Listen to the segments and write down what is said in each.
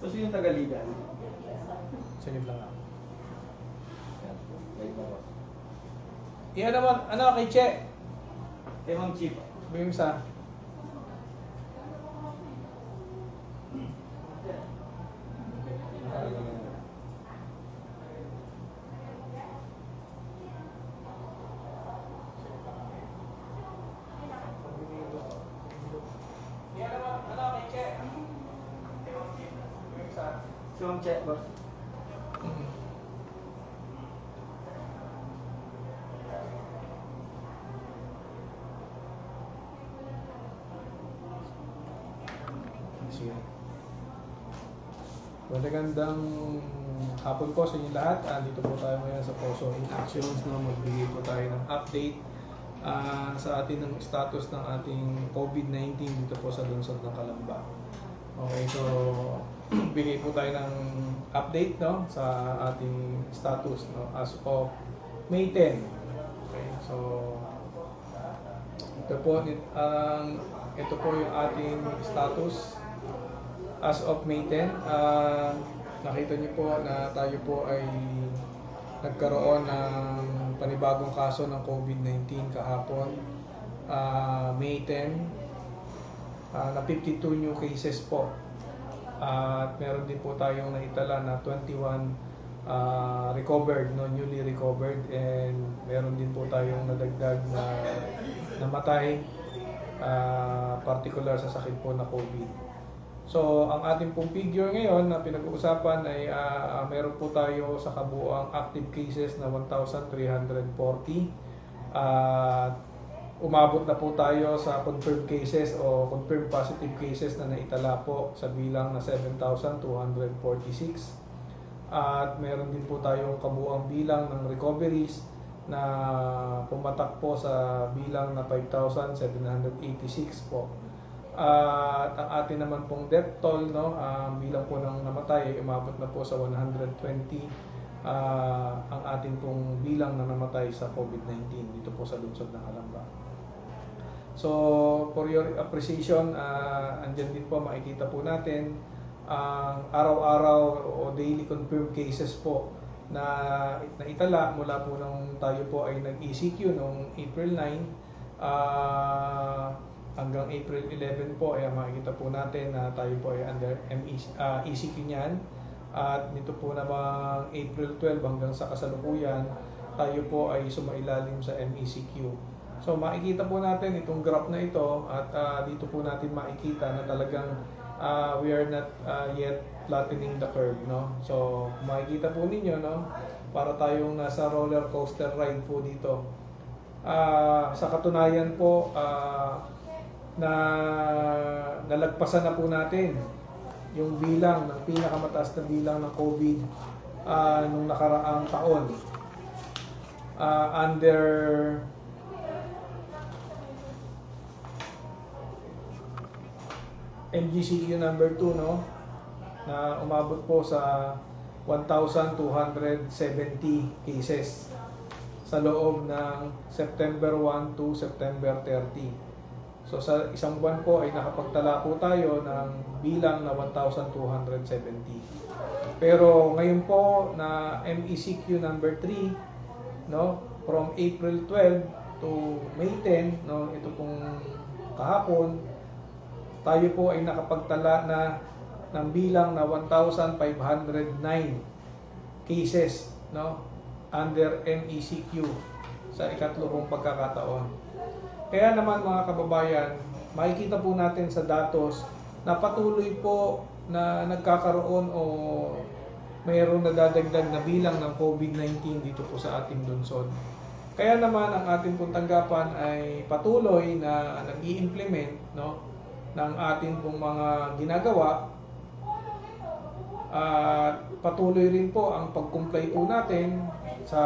Gusto yung tagaligan. Sige lang ako. Like mo. Iyan naman, ano kay Che? Kay Ma'am Chief. Bigyan mo isa. Iyan naman, ano kay Che? Kay Ma'am Chief. Bigyan mo isa. Si Ma'am Che, boss. Sige. Magandang hapon po sa inyo lahat. Dito po tayo ngayon sa Poso in Actions. Magbigay po tayo ng update sa atin ng status ng ating COVID-19 dito po sa lungsod ng Calamba. Okay, so bigay po tayo ng update, no, sa ating status, no, as of May 10. Okay, so ito po yung ating status as of May 10. Nakita niyo po na tayo po ay nagkaroon ng panibagong kaso ng COVID-19 kahapon, May 10, na 52 new cases po. At meron din po tayong naitala na 21 recovered, no, newly recovered, and meron din po tayong nadagdag na namatay, particular sa sakit po na COVID. So, ang ating pong figure ngayon na pinag-uusapan ay meron po tayo sa kabuuang active cases na 1,340. Umabot na po tayo sa confirmed cases o confirmed positive cases na naitala po sa bilang na 7,246. At meron din po tayong kabuuang bilang ng recoveries na pumatak po sa bilang na 5,786 po. At ang atin naman pong death toll, no, bilang po ng namatay ay umabot na po sa 120 ang ating pong bilang na namatay sa COVID-19 dito po sa lungsod ng Calamba. So, for your appreciation, andyan din po makikita po natin ang araw-araw o daily confirmed cases po na naitala mula po nung tayo po ay nag-ECQ noong April 9 hanggang April 11 po ay makikita po natin na tayo po ay under ECQ niyan. At nito po namang April 12 hanggang sa kasalukuyan, tayo po ay sumailalim sa MECQ. So makikita po natin itong graph na ito at dito po natin makikita na talagang we are not yet flattening the curve, no? So makikita po ninyo, no, para tayong nasa roller coaster ride po dito. Sa katunayan po, na nalagpasan na po natin yung bilang ng pinakamataas na bilang ng COVID nung nakaraang taon, under MGCQ number 2, no, na umabot po sa 1,270 cases sa loob ng September 1 to September 30. So sa isang buwan po ay nakapagtala po tayo ng bilang na 1,270. Pero ngayon po na MECQ number 3, no, from April 12 to May 10, no, ito pong kahapon, tayo po ay nakapagtala na ng bilang na 1,509 cases, no, under MECQ sa ikatlo pong pagkakataon. Kaya naman mga kababayan, makikita po natin sa datos na patuloy po na nagkakaroon o mayroong nadadagdag na bilang ng COVID-19 dito po sa ating lungsod. Kaya naman ang ating pong tanggapan ay patuloy na nag-i-implement, no, ng ating pong mga ginagawa. At patuloy rin po ang pag-comply po natin sa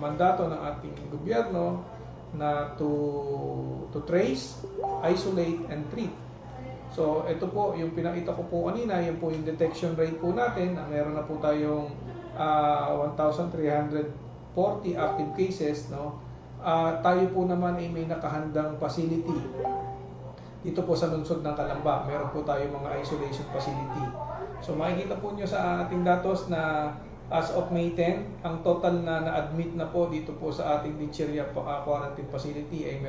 mandato ng ating gobyerno na to trace, isolate, and treat. So, ito po, yung pinakita ko po kanina, yun po yung detection rate po natin. Meron na po tayong 1,340 active cases, no? Tayo po naman ay may nakahandang facility dito po sa lungsod ng Calamba. Meron po tayong mga isolation facility. So makikita po nyo sa ating datos na as of May 10, ang total na na-admit na po dito po sa ating Lecheria Quarantine Facility ay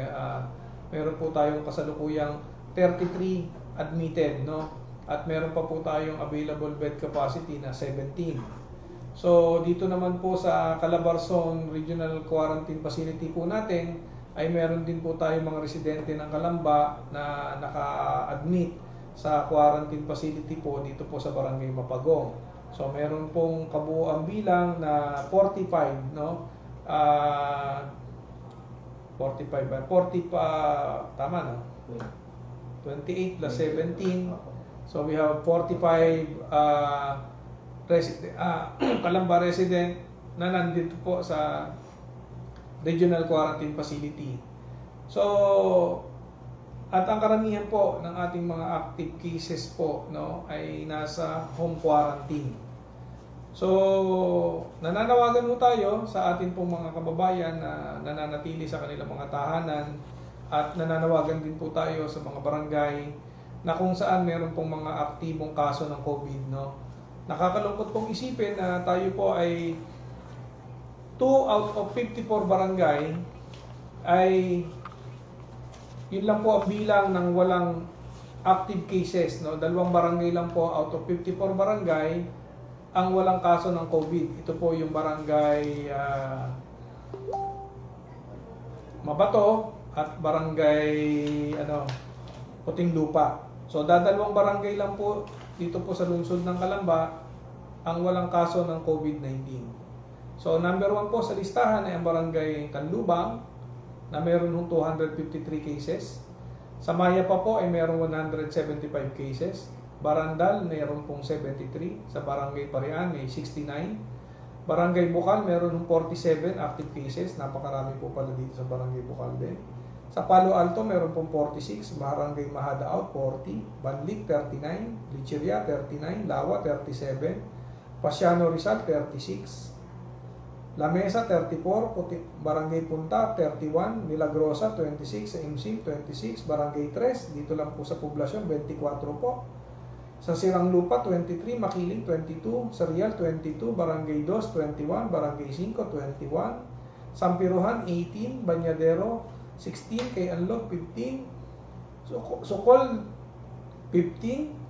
meron po tayong kasalukuyang 33 admitted, no? At meron pa po tayong available bed capacity na 17. So dito naman po sa Calabarzon Regional Quarantine Facility po natin ay meron din po tayong mga residente ng Calamba na naka-admit sa quarantine facility po dito po sa Barangay Mapagong. So meron pong kabuuang bilang na 45, no? 40 tama na. 28 plus 17. So we have 45 Calamba resident na nandito po sa Regional Quarantine Facility. So, at ang karamihan po ng ating mga active cases po, no, ay nasa home quarantine. So, nananawagan mo tayo sa ating pong mga kababayan na nananatili sa kanilang mga tahanan at nananawagan din po tayo sa mga barangay na kung saan meron pong mga aktibong kaso ng COVID, no. Nakakalungkot pong isipin na tayo po ay 2 out of 54 barangay ay yun lang po ang bilang ng walang active cases, no? 2 barangay lang po out of 54 barangay ang walang kaso ng COVID. Ito po yung barangay Mabato at barangay Puting Lupa. So 2 barangay lang po dito po sa lungsod ng Calamba ang walang kaso ng COVID-19. So number 1 po sa listahan ay ang barangay Canlubang na meron ng 253 cases. Sa Maya pa po ay meron 175 cases. Barandal meron pong 73. Sa barangay Parian may 69. Barangay Bukal meron ng 47 active cases. Napakarami po pala dito sa barangay Bukal din. Sa Palo Alto meron pong 46. Barangay Mahadaot 40. Banlik 39. Lecheria 39. Lawa 37. Pasiano Rizal 36. La Mesa 34, Barangay Punta 31, Milagrosa 26, MC 26, Barangay 3, dito lang po sa poblasyon 24 po. Sa Sirang Lupa 23, Makiling 22, sa Rial 22, Barangay 2 21, Barangay 5 21, Sampiruhan 18, Banyadero 16, kay Anlog 15, Sukol 15,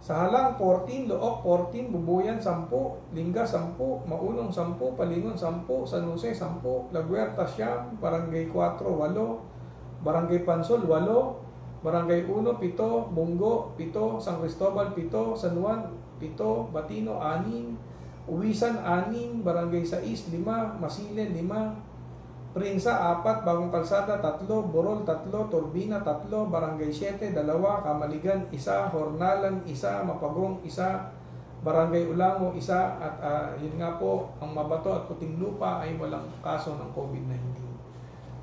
sa Halang 14, Look 14, Bubuyan 10, Lingga 10, Maunong 10, Palingon 10, San Jose 10, La Huerta 9, Barangay 4 8, Barangay Pansol 8, Barangay 1 7, Bungo 7, San Cristobal 7, San Juan 7, Batino 6, Uwisan 6, Barangay 6 5, Masilen 5, Prinsa 4, Bagong Kalsada 3, Borol 3, Turbina 3, Barangay 7 2, Kamaligan 1, Hornalan 1, Mapagong 1, Barangay Ulango 1, at yun nga po, ang Mabato at Puting Lupa ay walang kaso ng COVID-19.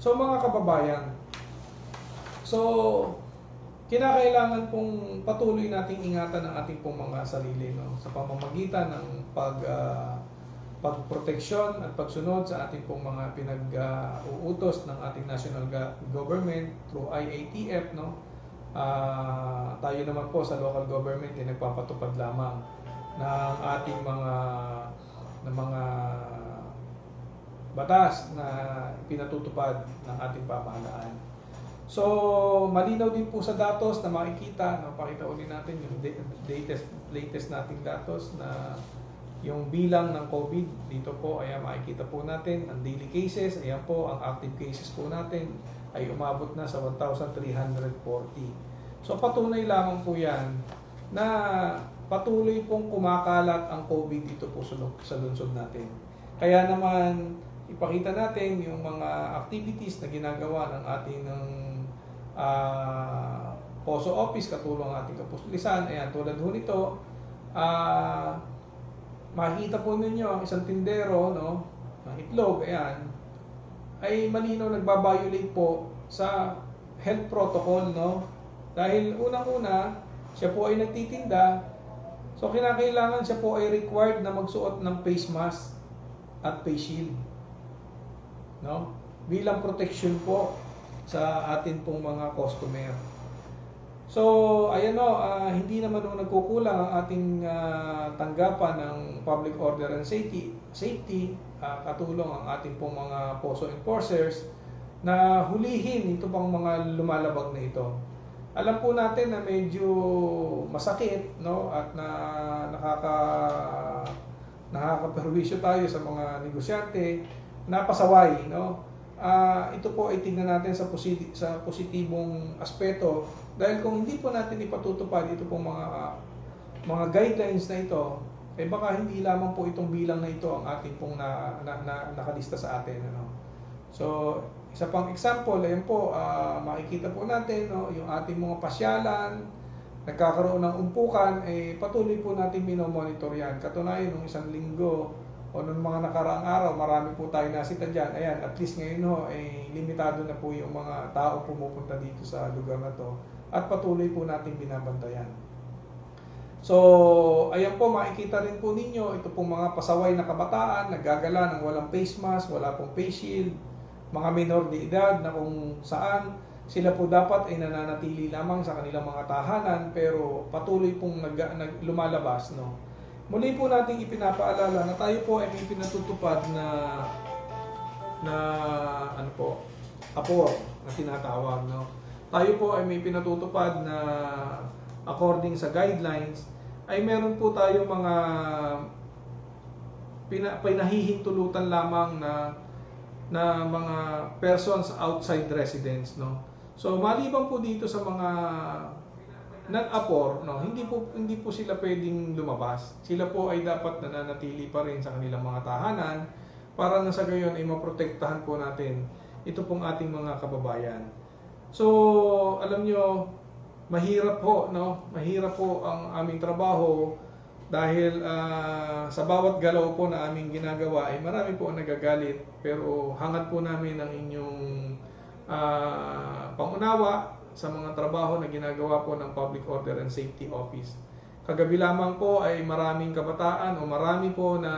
So mga kababayan, kinakailangan pong patuloy nating ingatan ang ating pong mga sarili, no, sa pamamagitan ng pagproteksyon at pagsunod sa ating pong mga pinag-uutos ng ating national government through IATF, no. Tayo naman po sa local government ay nagpapatupad lamang ng ating mga batas na pinatutupad ng ating pamahalaan. So, malinaw din po sa datos na makikita, napakita ulit natin yung latest nating datos na yung bilang ng COVID dito po, ayan, makikita po natin ang daily cases, ayan po, ang active cases po natin ay umabot na sa 1,340. So patunay lamang po yan na patuloy pong kumakalat ang COVID dito po sa lungsod natin. Kaya naman ipakita natin yung mga activities na ginagawa ng ating POSO office, katulong ating kapulisan. Ayan, tulad ho nito, makikita po ninyo ang isang tindero, no, ng itlog, ayan, ay malinaw nagbabiolate po sa health protocol, no? Dahil unang-una, siya po ay nagtitinda, so kinakailangan siya po ay required na magsuot ng face mask at face shield, no? Bilang protection po sa atin pong mga customer. So, ayan o, hindi naman o nagkukulang ang ating tanggapan ng public order and safety, katulong ang ating pong mga POSO enforcers na hulihin ito pang mga lumalabag na ito. Alam po natin na medyo masakit, no, at nakakaperwisyo tayo sa mga negosyante, napasaway, no. Ito po ay tingnan natin sa positibong aspeto, dahil kung hindi po natin ipatutupad ito pong mga guidelines na ito, eh baka hindi lamang po itong bilang na ito ang ating pong nakalista sa atin, ano. So, isa pang example, ayan po, makikita po natin, no, yung ating mga pasyalan, nagkakaroon ng umpukan, eh patuloy po natin minomonitor yan. Katunayan, nung isang linggo o nung mga nakaraang araw, marami po tayo nasita dyan. Ayan, at least ngayon ho, eh, limitado na po yung mga tao pumupunta dito sa lugar na to. At patuloy po natin binabantayan. So, ayan po, makikita rin po ninyo, ito pong mga pasaway na kabataan, naggagala ng walang face mask, wala pong face shield, mga minor de edad na kung saan sila po dapat ay nananatili lamang sa kanilang mga tahanan, pero patuloy pong lumalabas, no. Muli po nating ipinapaalala na tayo po ay may pinatutupad na ano po, APOR na tinatawag, no. Tayo po ay may pinatutupad na according sa guidelines ay meron po tayo mga pinahihintulutan lamang na mga persons outside residence, no. So maliban po dito sa mga non-APOR, no, hindi po sila pwedeng lumabas. Sila po ay dapat nananatili pa rin sa kanilang mga tahanan para na sa gayon ay maprotektahan po natin ito pong ating mga kababayan. So, alam nyo, mahirap po, no? Mahirap po ang aming trabaho dahil sa bawat galaw po na aming ginagawa ay marami po ang nagagalit, pero hangad po namin ang inyong pangunawa sa mga trabaho na ginagawa po ng Public Order and Safety Office. Kagabi lamang po ay maraming kabataan o marami po na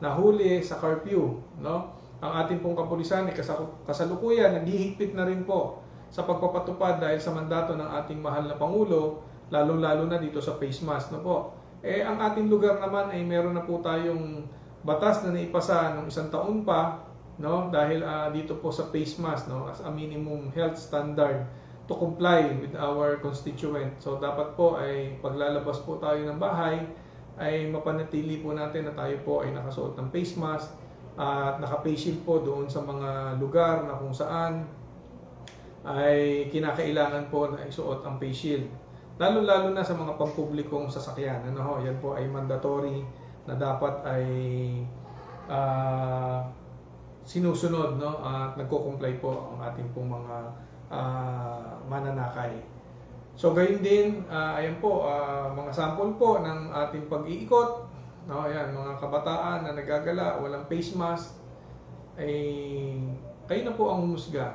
nahuli sa curfew, no? Ang ating pong kapulisan ay kasalukuyan naghihigpit na rin po sa pagpapatupad dahil sa mandato ng ating mahal na Pangulo, lalo-lalo na dito sa face mask, no po. Eh ang ating lugar naman ay meron na po tayong batas na naipasa ng 1 taon pa, no? Dahil dito po sa face mask, no, as a minimum health standard to comply with our constituent. So dapat po ay paglalabas po tayo ng bahay ay mapanatili po natin na tayo po ay nakasuot ng face mask at naka-face shield po doon sa mga lugar na kung saan ay kinakailangan po na isuot ang face shield. Lalo-lalo na sa mga pampublikong sasakyan. Ano ho, yan po ay mandatory na dapat ay sinusunod, no, at nagko-comply po ang ating pong mga mananakay. So gayon din, ayan po, mga sample po ng ating pag-iikot, no, ayan, mga kabataan na nagagala, walang face mask, ay kayo na po ang humusga.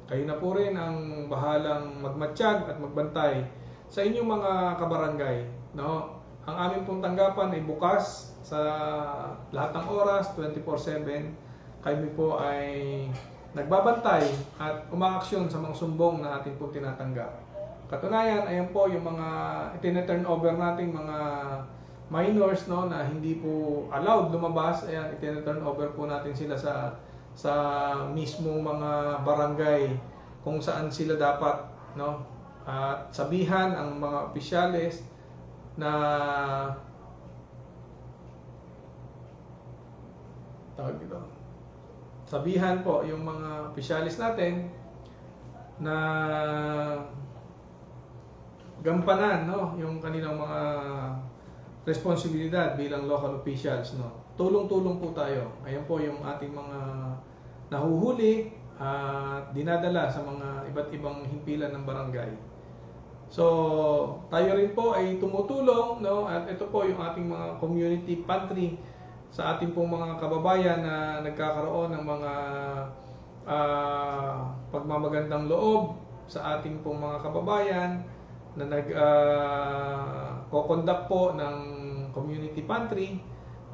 Kayo na po rin ang bahalang magmatsyag at magbantay sa inyong mga kabarangay, no. Ang aming pong tanggapan ay bukas sa lahat ng oras, 24/7. Kami po ay nagbabantay at umaaksyon sa mga sumbong na ating po tinatanggap. Katunayan, ayan po yung mga itin-turn over nating mga minors, no, na hindi po allowed lumabas. Ayan, itin-turn over po natin sila sa mismong mga barangay kung saan sila dapat, no, at sabihan ang mga opisyales na tawag dito. Sabihan po yung mga opisyalis natin na gampanan, no, yung kanilang mga responsibilidad bilang local officials, no. Tulong-tulong po tayo. Ayan po yung ating mga nahuhuli at dinadala sa mga iba't ibang himpilan ng barangay. So, tayo rin po ay tumutulong, no, at ito po yung ating mga community pantry sa ating pong mga kababayan na nagkakaroon ng mga pagmamagandang loob sa ating pong mga kababayan na nag-conduct po ng community pantry.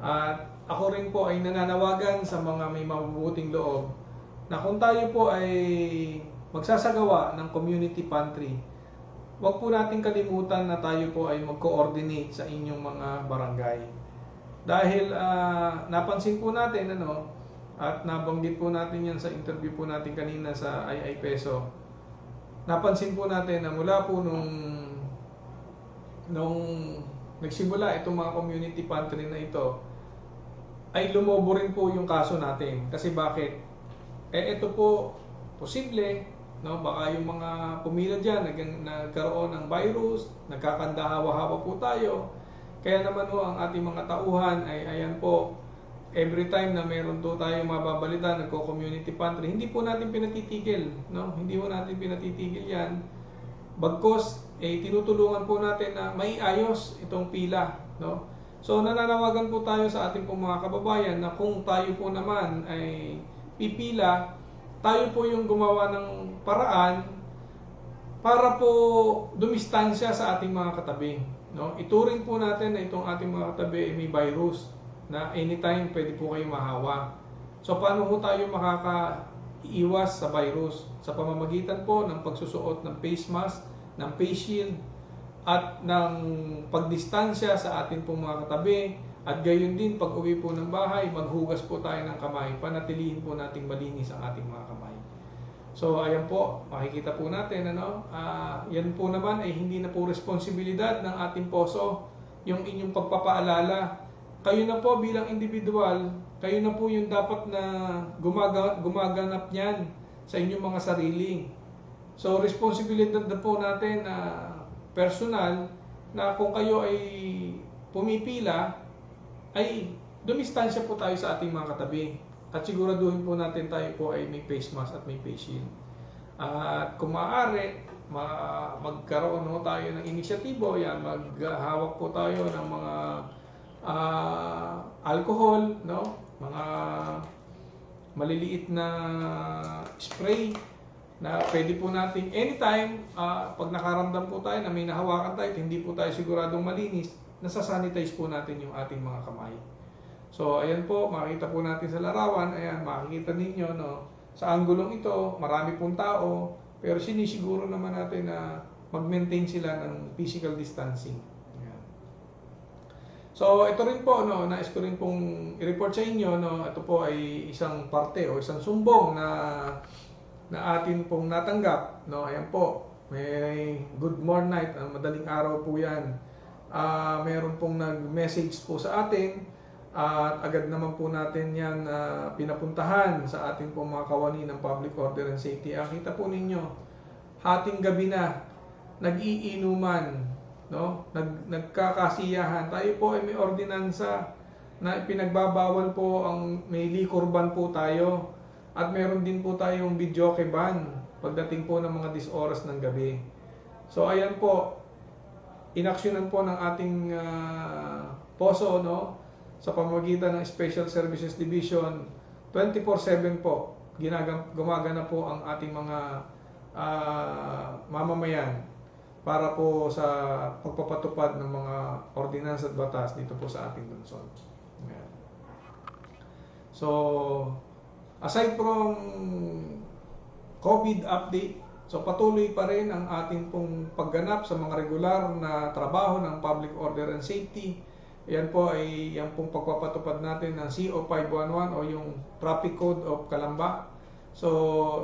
At ako rin po ay nananawagan sa mga may mabubuting loob na kung tayo po ay magsasagawa ng community pantry, Huwag po natin kalimutan na tayo po ay mag-coordinate sa inyong mga barangay. Dahil napansin po natin at nabanggit po natin yan sa interview po natin kanina sa II Peso. Napansin po natin na mula po nung nagsimula itong mga community pantry na ito, ay lumobo rin po yung kaso natin. Kasi bakit? Ito po, posible, baka yung mga pumila dyan, nagkaroon ng virus, nagkakandahawa-hawa po tayo. Kaya naman ang ating mga tauhan ay ayan po, every time na meron to tayo mababalita, nagko-community pantry, hindi po natin pinatitigil. Hindi po natin pinatitigil yan. Bagkos, tinutulungan po natin na maiayos itong pila. So nananawagan po tayo sa ating pong mga kababayan na kung tayo po naman ay pipila, tayo po yung gumawa ng paraan para po dumistansya sa ating mga katabi. Ituring po natin na itong ating mga katabi ay may virus na anytime pwede po kayo mahawa. So paano po tayo makakaiwas sa virus? Sa pamamagitan po ng pagsusuot ng face mask, ng face shield, at ng pagdistansya sa ating pong mga katabi. At gayon din, pag uwi po ng bahay, maghugas po tayo ng kamay. Panatilihin po nating malinis ang ating mga kamay. So ayan po, makikita po natin yan po naman ay hindi na po responsibilidad ng ating poso yung inyong pagpapaalala. Kayo na po bilang individual, kayo na po yung dapat na gumaganap niyan sa inyong mga sarili. So responsibilidad na po natin na personal na kung kayo ay pumipila, ay dumistansya po tayo sa ating mga katabi. At siguraduhin po natin tayo po ay may face mask at may face shield. At kung maaari, magkaroon mo tayo ng inisyatibo, maghahawak po tayo ng mga alcohol, mga maliliit na spray na pwede po natin anytime, pag nakaramdam po tayo na may nahawakan tayo, hindi po tayo siguradong malinis, nasasanitize po natin yung ating mga kamay. So ayan po, makikita po natin sa larawan, ayan, makikita ninyo sa anggulong ito, marami pong tao, pero sinisiguro naman natin na mag-maintain sila ng physical distancing. Ayan. So ito rin po, nais ko rin pong i-report sa inyo, ito po ay isang parte o isang sumbong na atin pong natanggap. Ayan po, may good morning night, madaling araw po yan. Meron pong nag-message po sa atin at agad naman po natin yan pinapuntahan sa ating pong mga kawani ng Public Order and Safety. Kita po ninyo, hating gabi na, nag-iinuman, nagkakasiyahan. Tayo po ay may ordinansa na pinagbabawal po may liquor ban po tayo at meron din po tayong videoke ban pagdating po ng mga 10 oras ng gabi. So ayan po, inaksyonan po ng ating poso sa pamamagitan ng Special Services Division. 24/7 po gumagana po ang ating mga mamamayan para po sa pagpapatupad ng mga ordinansa at batas dito po sa ating lungsod. So aside from COVID update, so patuloy pa rin ang ating pong pagganap sa mga regular na trabaho ng Public Order and Safety. Yan po ay yan pong pagpapatupad natin ng CO 511 o yung Traffic Code of Calamba. So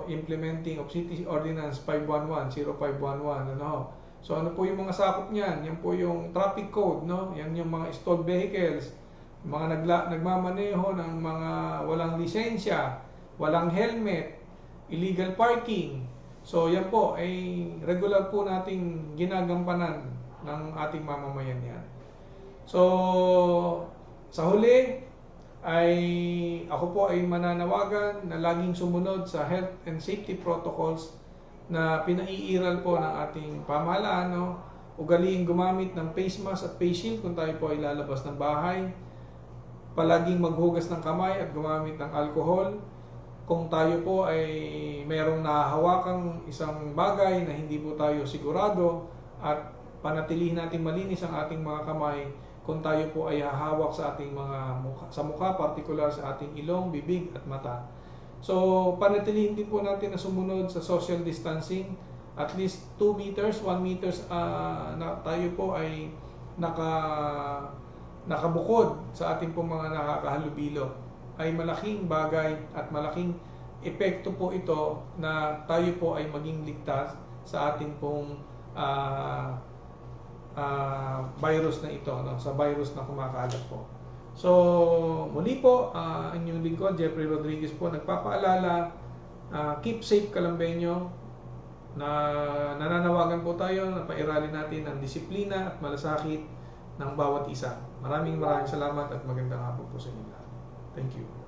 implementing of City Ordinance 511, 0511, So ano po yung mga sakop niyan? Yan po yung traffic code, Yan yung mga stalled vehicles, mga nagmamaneho ng mga walang lisensya, walang helmet, illegal parking. So yan po ay regular po nating ginagampanan ng ating mamamayan yan. So sa huli ay ako po ay mananawagan na laging sumunod sa health and safety protocols na pinaiiral po ng ating pamahalaan. Ugaliing gumamit ng face mask at face shield kung tayo po ay lalabas ng bahay. Palaging maghugas ng kamay at gumamit ng alcohol. Kung tayo po ay merong nahahawakang isang bagay na hindi po tayo sigurado at panatilihin natin malinis ang ating mga kamay kung tayo po ay hahawak sa ating mga mukha, partikular sa ating ilong, bibig at mata. So panatilihin din po natin na sumunod sa social distancing at least 2 meters, 1 meters na tayo po ay nakabukod sa ating pong mga nakakahalubilo, ay malaking bagay at malaking epekto po ito na tayo po ay maging ligtas sa ating pong virus na ito, no? Sa virus na kumakalat po. So, muli po, inyong lingkod, Jeffrey Rodriguez po, nagpapaalala, keep safe Kalambeño, na nananawagan po tayo na pairalin natin ang disiplina at malasakit ng bawat isa. Maraming salamat at magandang hapon po sa inyo lahat. Thank you.